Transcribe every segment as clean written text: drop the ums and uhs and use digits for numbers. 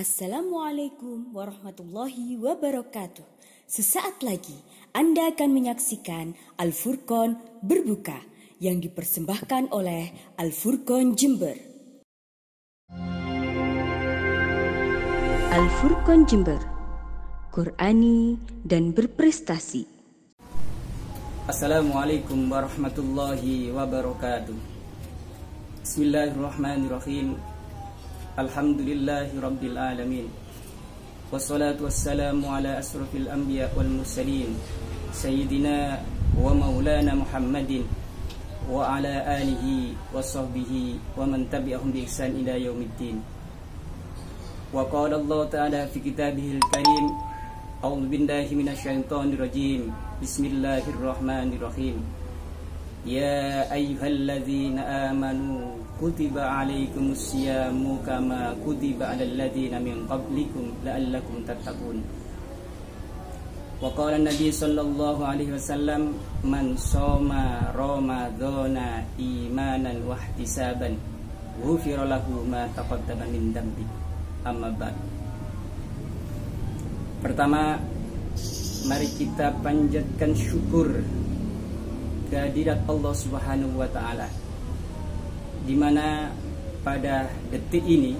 Assalamualaikum warahmatullahi wabarakatuh. Sesaat lagi Anda akan menyaksikan Al-Furqon Berbuka yang dipersembahkan oleh Al-Furqon Jember. Al-Furqon Jember, Qur'ani dan berprestasi. Assalamualaikum warahmatullahi wabarakatuh. Bismillahirrahmanirrahim. Alhamdulillahi rabbil alamin. Wassalatu wassalamu ala asrafil anbiya wal mursalin Sayyidina wa maulana Muhammadin wa ala alihi wa sahbihi wa man tabi'ahum bi ihsan ila yaumiddin. Wa qala Allah ta'ala fi kitabihil karim, a'udzu billahi minasyaitonir rajim. Bismillahirrahmanirrahim. Ya ayyuhalladzina amanu kutiba alaikumus syiyamu kama kutiba alal ladzina min qablikum la'allakum tattaqun. Wa qala an-nabi sallallahu alaihi wasallam, man shoma ramadhana imanan wa ihtisaban ghufira lahu ma taqaddama min dambi. Amma ba'd. Pertama, mari kita panjatkan syukur kehadirat Allah Subhanahu wa taala, di mana pada detik ini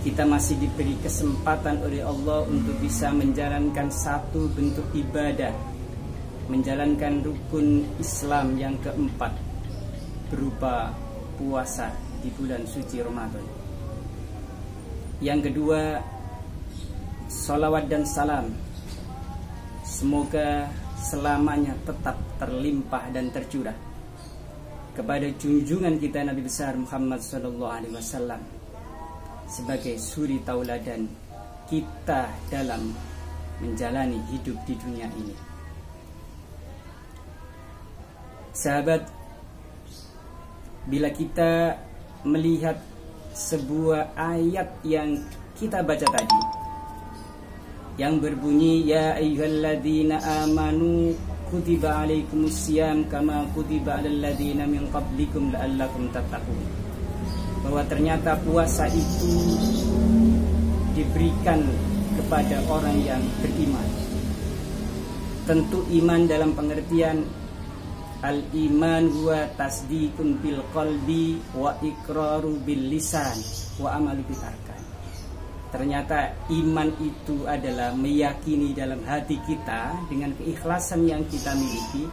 kita masih diberi kesempatan oleh Allah untuk bisa menjalankan satu bentuk ibadah, menjalankan rukun Islam yang keempat berupa puasa di bulan suci Ramadan. Yang kedua, salawat dan salam semoga selamanya tetap terlimpah dan tercurah kepada junjungan kita Nabi besar Muhammad SAW sebagai suri tauladan kita dalam menjalani hidup di dunia ini. Sahabat, bila kita melihat sebuah ayat yang kita baca tadi yang berbunyi, ya ayyuhalladzina amanu kutiba alaikumussyam kama kutiba alal ladzina min qablikum la'allakum tattaqun, bahwa ternyata puasa itu diberikan kepada orang yang beriman. Tentu iman dalam pengertian al-iman huwa tasdiqun bil qalbi wa iqraru bil lisan wa amalu bil arkan. Ternyata iman itu adalah meyakini dalam hati kita dengan keikhlasan yang kita miliki.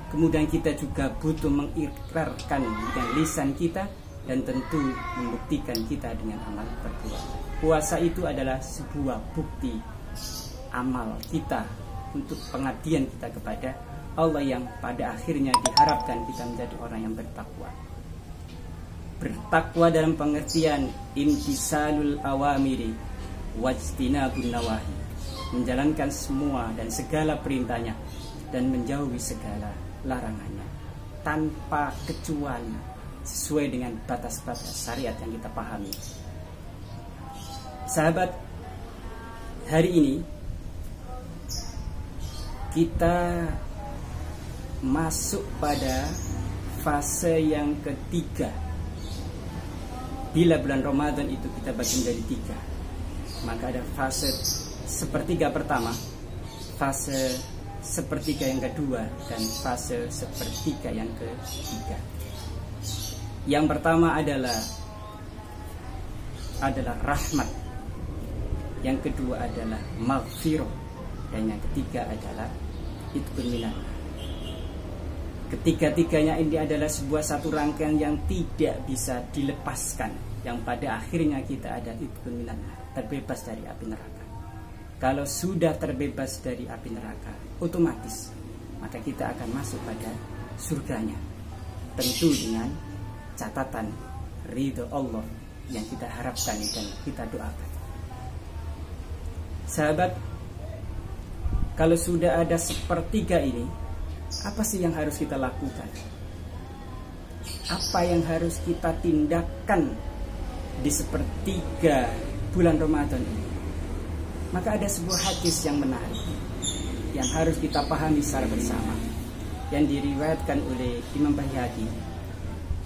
Kemudian kita juga butuh mengikrarkan dengan lisan kita, dan tentu membuktikan kita dengan amal perbuatan. Puasa itu adalah sebuah bukti amal kita untuk pengabdian kita kepada Allah, yang pada akhirnya diharapkan kita menjadi orang yang bertakwa. Bertakwa dalam pengertian imtisalul awamiri wajtinabun nawahi, menjalankan semua dan segala perintahnya dan menjauhi segala larangannya tanpa kecuali, sesuai dengan batas-batas syariat yang kita pahami. Sahabat, hari ini kita masuk pada fase yang ketiga. Bila bulan Ramadan itu kita bagi menjadi tiga, maka ada fase sepertiga pertama, fase sepertiga yang kedua, dan fase sepertiga yang ketiga. Yang pertama adalah rahmat, yang kedua adalah maghfirah, dan yang ketiga adalah itqun minan. Ketiga-tiganya ini adalah sebuah satu rangkaian yang tidak bisa dilepaskan, yang pada akhirnya kita ada itqun minan, terbebas dari api neraka. Kalau sudah terbebas dari api neraka, otomatis maka kita akan masuk pada surganya, tentu dengan catatan ridho Allah yang kita harapkan dan kita doakan. Sahabat, kalau sudah ada sepertiga ini, apa sih yang harus kita lakukan? Apa yang harus kita tindakan di sepertiga bulan Ramadan ini? Maka ada sebuah hadis yang menarik yang harus kita pahami secara bersama, yang diriwayatkan oleh Imam Baihaqi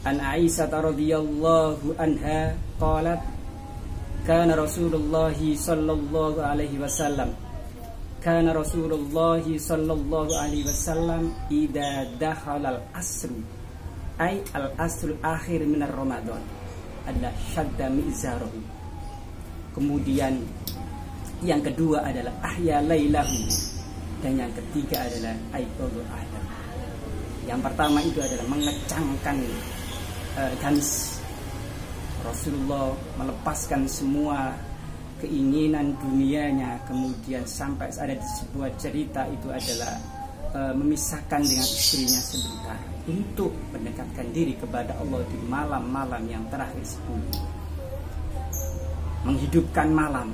An Aisyah radhiyallahu anha qalat Kana Rasulullah sallallahu alaihi wasallam idza dakhala al-asru ay al-asru akhir min Ramadan adalah syadda mi'zarahu. Kemudian yang kedua adalah ahya lailahu, dan yang ketiga adalah aiqadhu ahlam. Yang pertama itu adalah mengecangkan gamis. Rasulullah melepaskan semua keinginan dunianya, kemudian sampai ada di sebuah cerita itu adalah memisahkan dengan istrinya sebentar untuk mendekatkan diri kepada Allah di malam-malam yang terakhir 10. Menghidupkan malam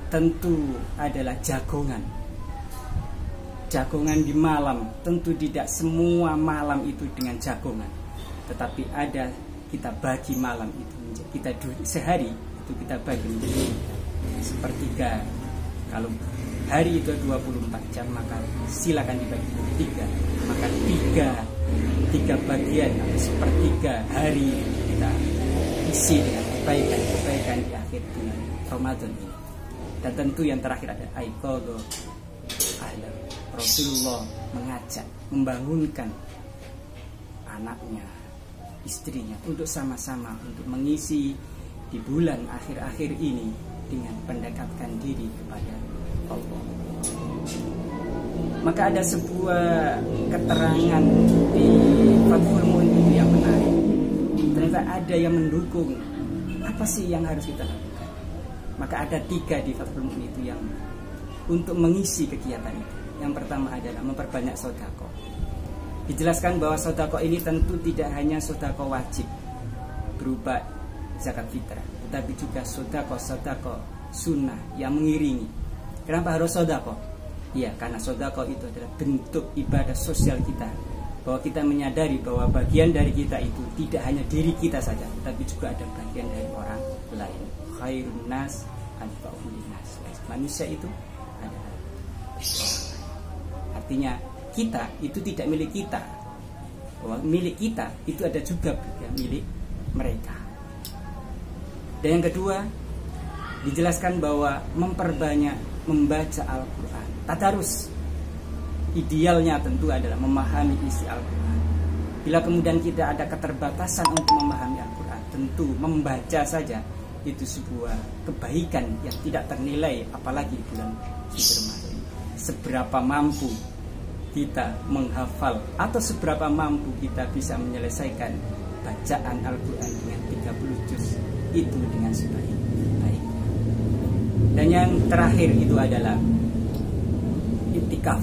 tentu adalah jagongan. Jagongan di malam tentu tidak semua malam itu dengan jagongan, tetapi ada kita bagi malam itu, kita sehari itu kita bagi menjadi sepertiga. Kalau hari itu 24 jam, maka silakan dibagi 3, maka tiga bagian atau sepertiga hari kita isi dengan kebaikan di akhir bulan Ramadan ini. Dan tentu yang terakhir ada aiqadhu ahlam. Rasulullah mengajak, membangunkan anaknya, istrinya untuk sama-sama untuk mengisi di bulan akhir-akhir ini dengan mendekatkan diri kepada Allah. Maka ada sebuah keterangan di Fathul Mu'in itu yang menarik. Ternyata ada yang mendukung apa sih yang harus kita lakukan. Maka ada 3 di Fathul Mu'in itu yang untuk mengisi kegiatan itu. Yang pertama adalah memperbanyak sedekah. Dijelaskan bahwa sedekah ini tentu tidak hanya sedekah wajib berupa zakat fitrah, tetapi juga sedekah sunnah yang mengiringi. Kenapa harus sedekah? Iya, karena sedekah itu adalah bentuk ibadah sosial kita, bahwa kita menyadari bahwa bagian dari kita itu tidak hanya diri kita saja, tapi juga ada bagian dari orang lain. Khairun nas anfa'uhum linnas. Manusia itu adalah orang. Artinya kita itu tidak milik kita, bahwa milik kita itu ada juga milik mereka. Dan yang kedua, dijelaskan bahwa memperbanyak membaca Al-Quran. Tadarus idealnya tentu adalah memahami isi Al-Quran. Bila kemudian kita ada keterbatasan untuk memahami Al-Quran, tentu membaca saja itu sebuah kebaikan yang tidak ternilai, apalagi bulan suci Ramadan. Seberapa mampu kita menghafal atau seberapa mampu kita bisa menyelesaikan bacaan Al-Quran dengan 30 juz itu dengan sebaik-baiknya. Dan yang terakhir itu adalah iktikaf.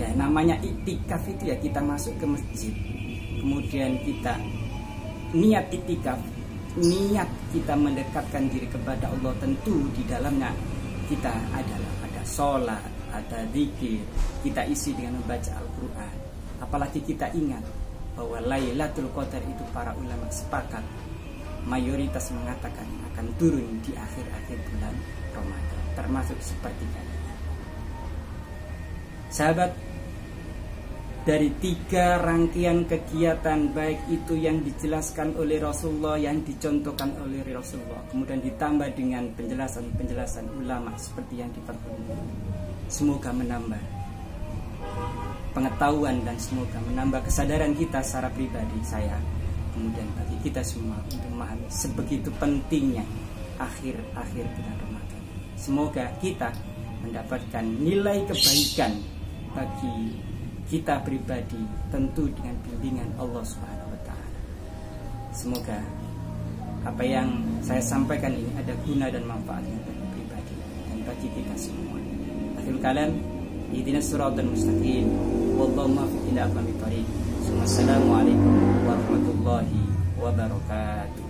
Ya, namanya iktikaf itu ya kita masuk ke masjid, kemudian kita niat iktikaf, niat kita mendekatkan diri kepada Allah. Tentu di dalamnya kita adalah ada sholat, ada zikir, kita isi dengan membaca Al-Quran. Apalagi kita ingat bahwa Lailatul Qadar itu para ulama sepakat, mayoritas mengatakan akan turun di akhir-akhir bulan Ramadan, termasuk sepertiga. Sahabat, dari 3 rangkaian kegiatan baik itu yang dijelaskan oleh Rasulullah, yang dicontohkan oleh Rasulullah, kemudian ditambah dengan penjelasan-penjelasan ulama seperti yang diperlukan, semoga menambah pengetahuan dan semoga menambah kesadaran kita secara pribadi, saya, kemudian bagi kita semua untuk memahami sebegitu pentingnya akhir-akhir bulan Ramadan. Semoga kita mendapatkan nilai kebaikan bagi kita pribadi, tentu dengan bimbingan Allah Subhanahu wa Ta'ala. Semoga apa yang saya sampaikan ini ada guna dan manfaatnya bagi pribadi dan bagi kita semua. Akhirul kalam, ihdinas siratal mustaqim, wallahu muwaffiq ila aqwamit thoriq. Wassalamualaikum warahmatullahi wabarakatuh.